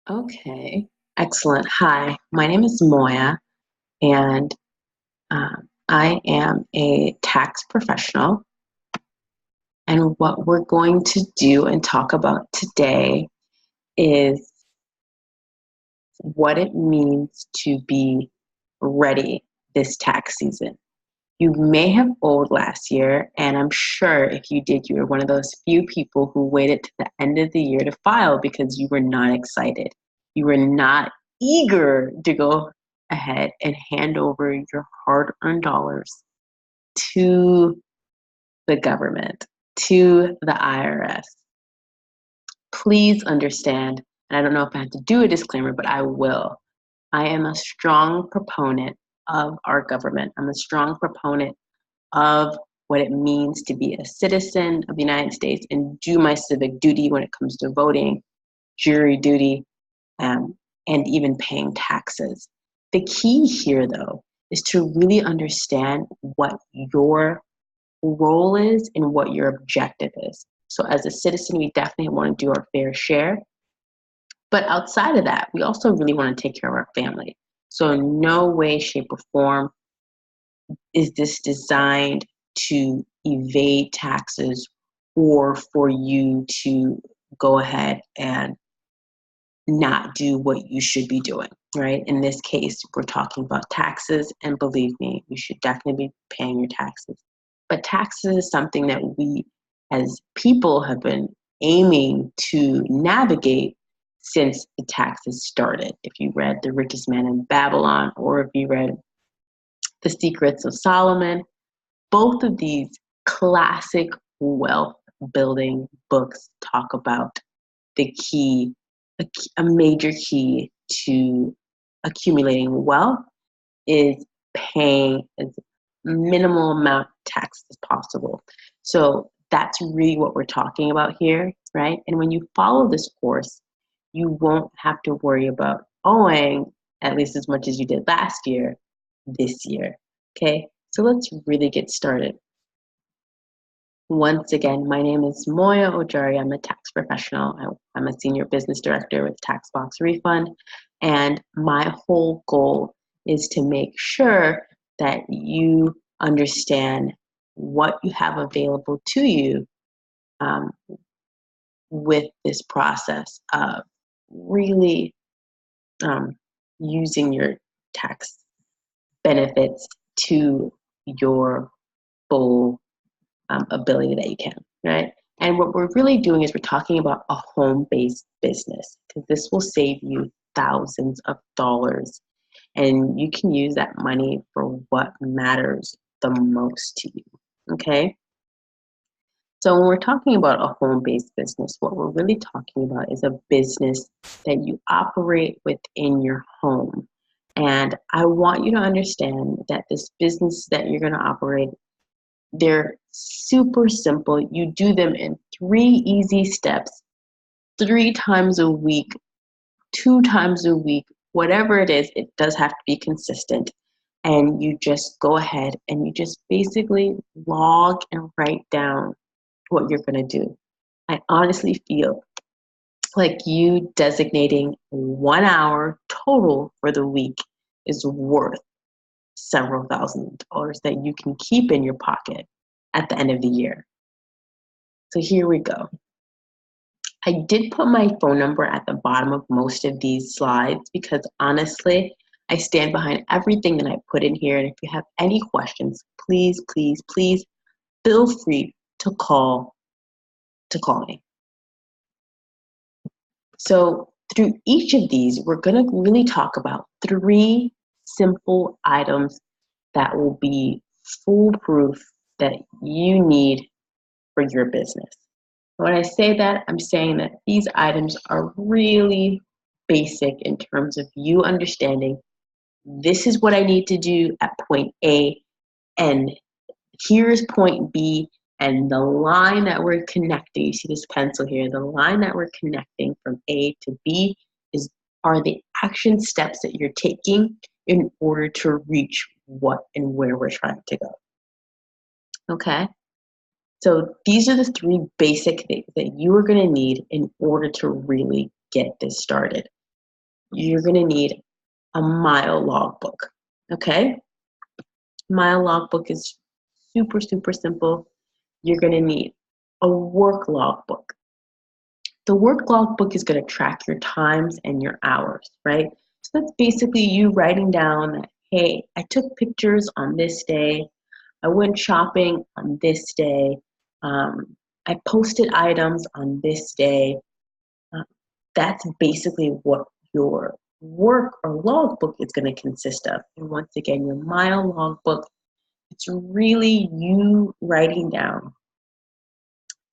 Okay, excellent. Hi, my name is Moya, and I am a tax professional. And what we're going to do and talk about today is what it means to be ready this tax season. You may have owed last year, and I'm sure if you did, you were one of those few people who waited to the end of the year to file because you were not excited. You were not eager to go ahead and hand over your hard earned dollars to the government, to the IRS. Please understand, and I don't know if I have to do a disclaimer, but I will. I am a strong proponent of our government. I'm a strong proponent of what it means to be a citizen of the United States and do my civic duty when it comes to voting, jury duty, and even paying taxes. The key here, though, is to really understand what your role is and what your objective is. So, as a citizen, we definitely want to do our fair share. But outside of that, we also really want to take care of our family. So, in no way, shape, or form is this designed to evade taxes or for you to go ahead and not do what you should be doing, right? In this case, we're talking about taxes, and believe me, you should definitely be paying your taxes. But taxes is something that we as people have been aiming to navigate since the taxes started. If you read The Richest Man in Babylon, or if you read The Secrets of Solomon, both of these classic wealth building books talk about the key, a major key to accumulating wealth is paying as minimal amount of tax as possible. So that's really what we're talking about here, right? And when you follow this course, you won't have to worry about owing at least as much as you did last year this year. Okay, so let's really get started. Once again, my name is Moya Ojari. I'm a tax professional. I'm a senior business director with TaxBox Refund. And my whole goal is to make sure that you understand what you have available to you um, with this process of really um, using your tax benefits to your full ability that you can, right? And what we're really doing is we're talking about a home-based business, because this will save you thousands of dollars, and you can use that money for what matters the most to you, okay? So when we're talking about a home-based business, what we're really talking about is a business that you operate within your home. And I want you to understand that this business that you're going to operate, they're super simple. You do them in 3 easy steps, 3 times a week, 2 times a week, whatever it is, it does have to be consistent. And you just go ahead and you just basically log and write down what you're going to do. I honestly feel like you designating 1 hour total for the week is worth several $1,000s that you can keep in your pocket at the end of the year. So here we go. I did put my phone number at the bottom of most of these slides because honestly, I stand behind everything that I put in here. And if you have any questions, please, please, please feel free to call me. So through each of these, we're going to really talk about 3 simple items that will be foolproof that you need for your business. When I say that, I'm saying that these items are really basic in terms of you understanding this is what I need to do at point A, and here's point B, and the line that we're connecting, you see this pencil here, the line that we're connecting from A to B are the action steps that you're taking in order to reach what and where we're trying to go. Okay? So these are the 3 basic things that you are going to need in order to really get this started. you're going to need a mile logbook. Okay? Mile logbook is super, super simple. You're going to need a work logbook. The work logbook is going to track your times and your hours, right? So that's basically you writing down that, hey, I took pictures on this day. I went shopping on this day. I posted items on this day. Uh, that's basically what your work or logbook is going to consist of. And once again, your mile logbook, it's really you writing down,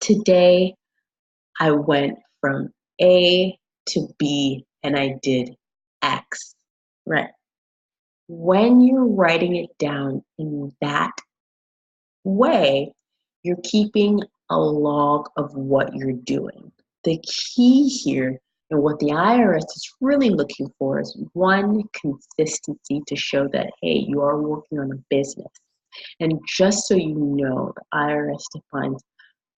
today I went from A to B and I did X, right? When you're writing it down in that way, you're keeping a log of what you're doing. The key here and what the IRS is really looking for is one, consistency to show that, hey, you are working on a business. And just so you know, the IRS defines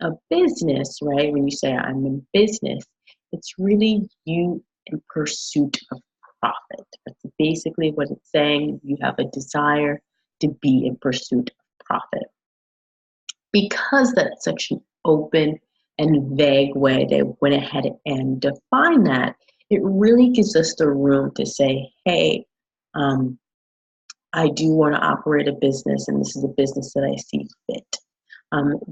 a business, right? When you say I'm in business, it's really you in pursuit of profit. That's basically what it's saying. You have a desire to be in pursuit of profit. Because that's such an open and vague way they went ahead and defined that, it really gives us the room to say, hey, I do want to operate a business, and this is a business that I see fit.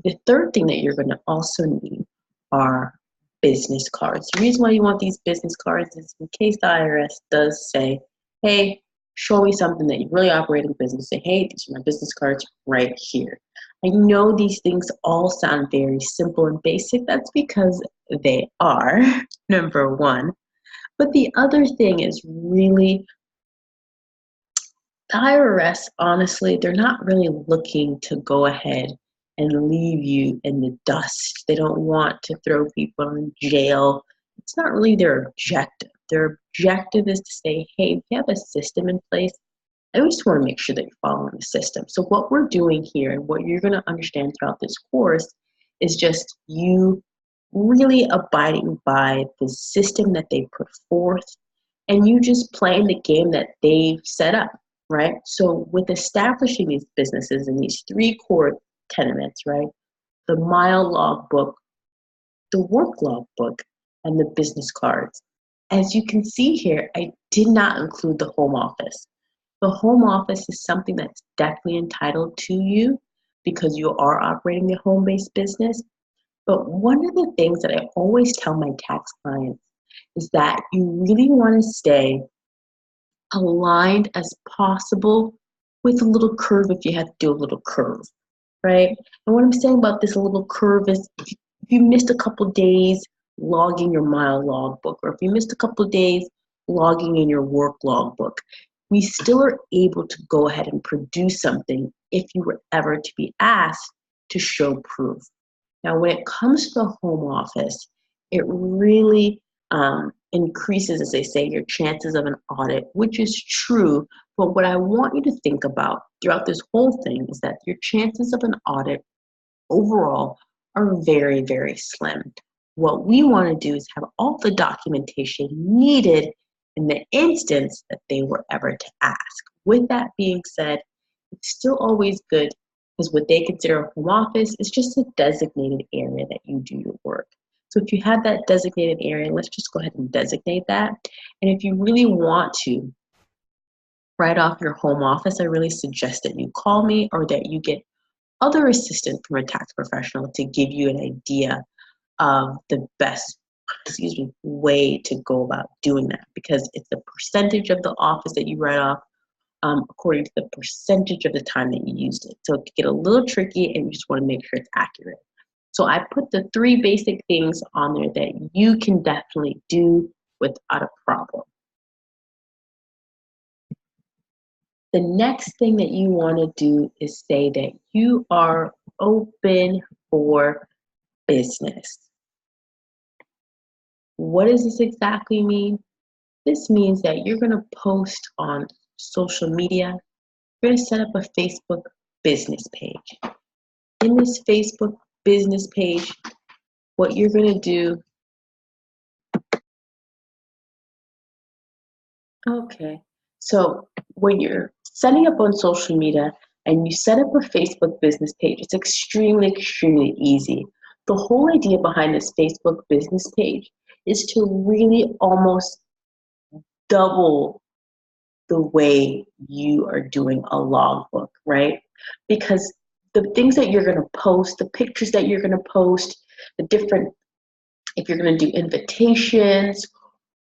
The third thing that you're going to also need are business cards. The reason why you want these business cards is in case the IRS does say, hey, show me something that you really operate a business. Say, hey, these are my business cards right here. I know these things all sound very simple and basic. That's because they are, number one. But the other thing is really the IRS, honestly, they're not really looking to go ahead and leave you in the dust. They don't want to throw people in jail. It's not really their objective. Their objective is to say, hey, we have a system in place, and we just want to make sure that you're following the system. So what we're doing here and what you're going to understand throughout this course is just you really abiding by the system that they put forth and you just playing the game that they've set up, right? So with establishing these businesses in these three core tenements, right? The mile logbook, the work logbook, and the business cards. As you can see here, I did not include the home office. The home office is something that's definitely entitled to you because you are operating a home-based business. But one of the things that I always tell my tax clients is that you really want to stay aligned as possible with a little curve if you have to do a little curve, right? And what I'm saying about this little curve is if you missed a couple days logging your mile logbook, or if you missed a couple days logging in your work logbook, we still are able to go ahead and produce something if you were ever to be asked to show proof. Now, when it comes to the home office, it really increases, as they say, your chances of an audit, which is true. But what I want you to think about throughout this whole thing is that your chances of an audit overall are very, very slim. What we want to do is have all the documentation needed in the instance that they were ever to ask. With that being said, it's still always good because what they consider a home office is just a designated area that you do your work. So if you have that designated area, let's just go ahead and designate that. And if you really want to write off your home office, I really suggest that you call me or that you get other assistance from a tax professional to give you an idea of the best way to go about doing that, because it's a percentage of the office that you write off according to the percentage of the time that you used it. So it can get a little tricky and you just want to make sure it's accurate. So I put the three basic things on there that you can definitely do without a problem. The next thing that you want to do is say that you are open for business. What does this exactly mean? This means that you're going to post on social media. You're going to set up a Facebook business page. In this Facebook business page, what you're going to do Okay. So when you're setting up on social media and you set up a Facebook business page, it's extremely, extremely easy. The whole idea behind this Facebook business page is to really almost double the way you are doing a logbook, right? Because the things that you're going to post, the pictures that you're going to post, the different, if you're going to do invitations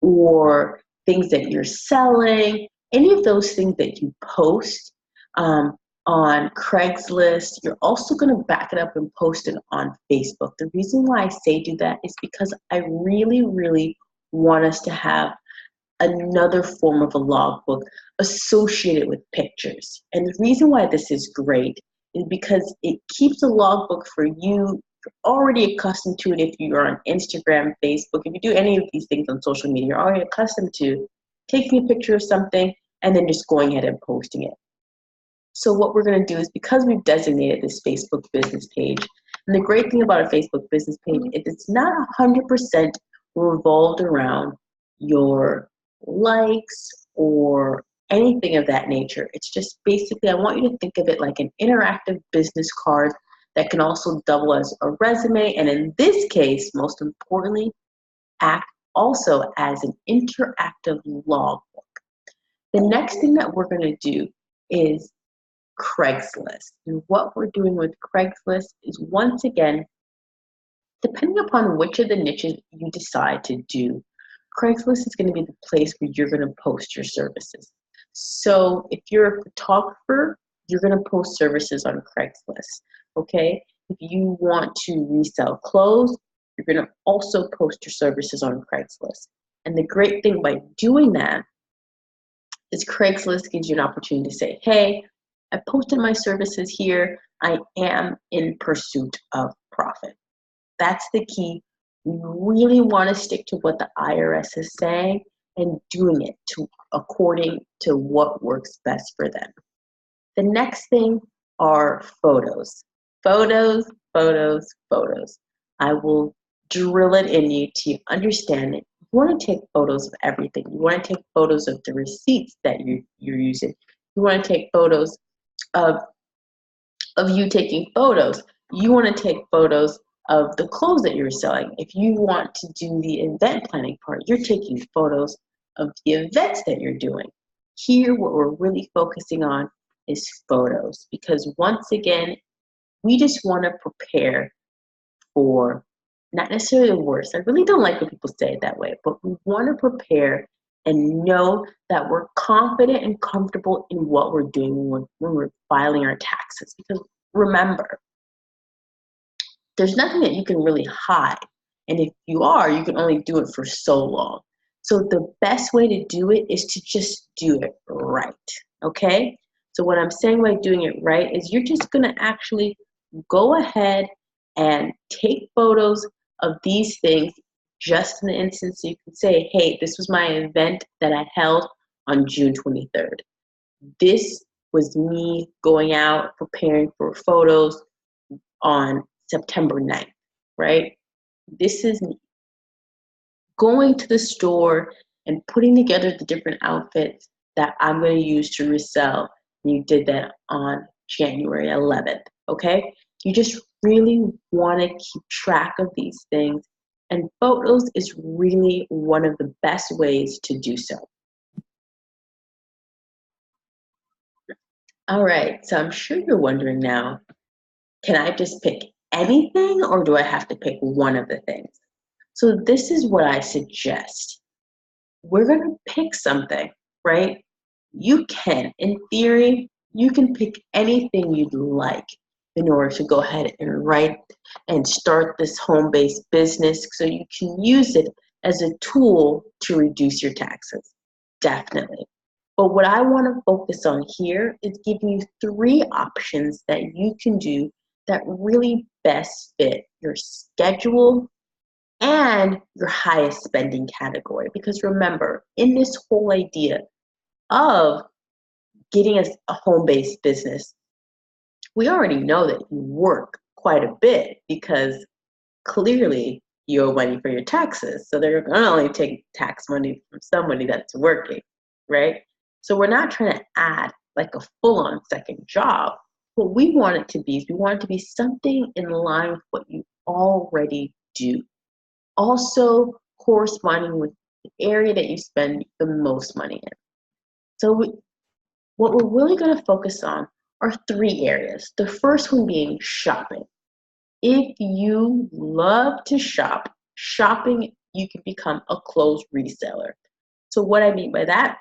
or things that you're selling, any of those things that you post um, on Craigslist, you're also going to back it up and post it on Facebook. The reason why I say do that is because I really, really want us to have another form of a logbook associated with pictures. And the reason why this is great is because it keeps a logbook for you. You're already accustomed to it if you're on Instagram, Facebook, if you do any of these things on social media, you're already accustomed to taking a picture of something and then just going ahead and posting it. So what we're going to do is, because we've designated this Facebook business page, and the great thing about a Facebook business page is it's not 100% revolved around your likes or anything of that nature. It's just basically, I want you to think of it like an interactive business card that can also double as a resume, and in this case, most importantly, act also as an interactive logbook. The next thing that we're going to do is Craigslist. And what we're doing with Craigslist is, once again, depending upon which of the niches you decide to do, Craigslist is going to be the place where you're going to post your services. So if you're a photographer, you're going to post services on Craigslist. Okay? If you want to resell clothes, you're going to also post your services on Craigslist. And the great thing by doing that is Craigslist gives you an opportunity to say, hey, I posted my services here. I am in pursuit of profit. That's the key. We really want to stick to what the IRS is saying and doing it according to what works best for them. The next thing are photos. Photos, photos, photos. I will drill it in you to understand it. You want to take photos of everything. You want to take photos of the receipts that you're using. You want to take photos of you taking photos. You want to take photos of the clothes that you're selling. If you want to do the event planning part, you're taking photos of the events that you're doing. Here, what we're really focusing on is photos, because once again, we just want to prepare for not necessarily the worst. I really don't like when people say it that way, but we want to prepare and know that we're confident and comfortable in what we're doing when we're filing our taxes. Because remember, there's nothing that you can really hide. And if you are, you can only do it for so long. So the best way to do it is to just do it right, okay? So what I'm saying by doing it right is you're just gonna actually go ahead and take photos of these things just in the instance you can say, hey, this was my event that I held on June 23rd. This was me going out preparing for photos on September 9th, right? This is me going to the store and putting together the different outfits that I'm going to use to resell. And you did that on January 11th, okay? You just really want to keep track of these things, and photos is really one of the best ways to do so. All right, so I'm sure you're wondering now, can I just pick anything, or do I have to pick one of the things? So this is what I suggest. We're going to pick something, right? You can, in theory, you can pick anything you'd like in order to go ahead and write and start this home-based business, so you can use it as a tool to reduce your taxes, definitely. But what I want to focus on here is giving you 3 options that you can do that really best fit your schedule and your highest spending category. Because remember, in this whole idea of getting a home-based business, we already know that you work quite a bit, because clearly you owe money for your taxes. So they're going to only take tax money from somebody that's working, right? So we're not trying to add like a full-on second job. What we want it to be is we want it to be something in line with what you already do. Also corresponding with the area that you spend the most money in. So what we're really going to focus on are three areas. The first one being shopping. If you love to shop, shopping, you can become a clothes reseller. So what I mean by that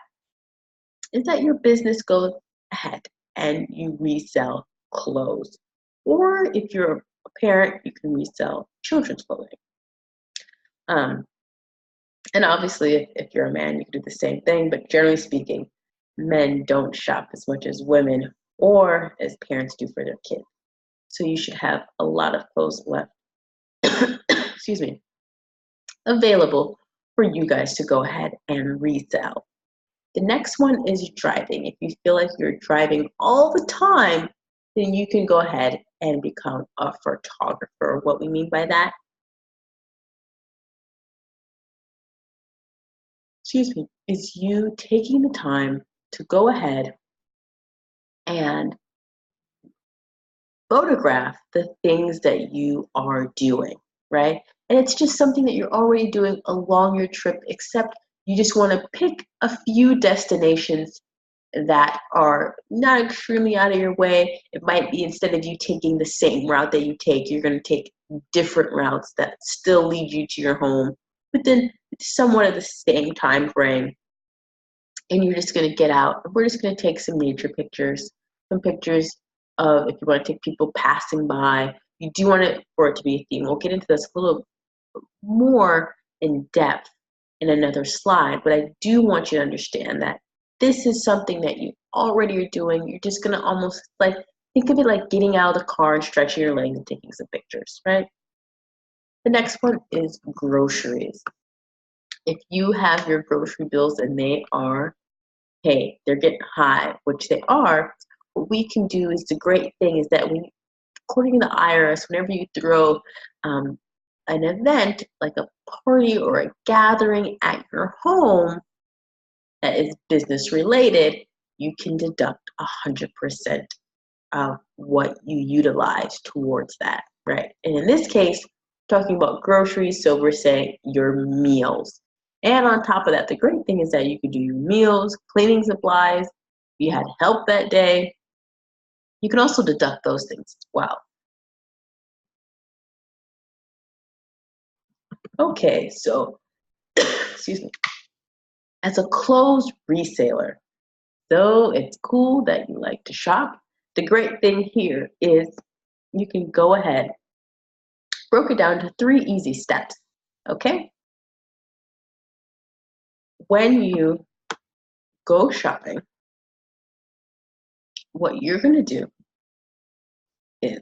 is that your business goes ahead and you resell clothes. Or if you're a parent, you can resell children's clothing. And obviously, if you're a man, you can do the same thing. But generally speaking, men don't shop as much as women or as parents do for their kids. So you should have a lot of clothes left, excuse me, available for you guys to go ahead and resell. The next one is driving. If you feel like you're driving all the time, then you can go ahead and become a photographer. What we mean by that, excuse me, is you taking the time to go ahead and photograph the things that you are doing, right? And it's just something that you're already doing along your trip, except you just want to pick a few destinations that are not extremely out of your way. It might be instead of you taking the same route that you take, you're going to take different routes that still lead you to your home within somewhat of the same time frame. And you're just going to get out. We're just going to take some nature pictures, some pictures of if you want to take people passing by. You do want it for it to be a theme. We'll get into this a little more in depth in another slide, but I do want you to understand that this is something that you already are doing. You're just going to almost like think of it like getting out of the car and stretching your legs and taking some pictures, right? The next one is groceries. If you have your grocery bills and they are, hey, they're getting high, which they are, what we can do is the great thing is that when, according to the IRS, whenever you throw an event like a party or a gathering at your home that is business related, you can deduct 100% of what you utilize towards that, right? And in this case, talking about groceries, so we're saying your meals. And on top of that, the great thing is that you could do your meals, cleaning supplies. If you had help that day, you can also deduct those things as well. Okay, so, excuse me, as a clothes reseller, though it's cool that you like to shop, the great thing here is you can go ahead, broke it down to 3 easy steps, okay? When you go shopping, what you're gonna do is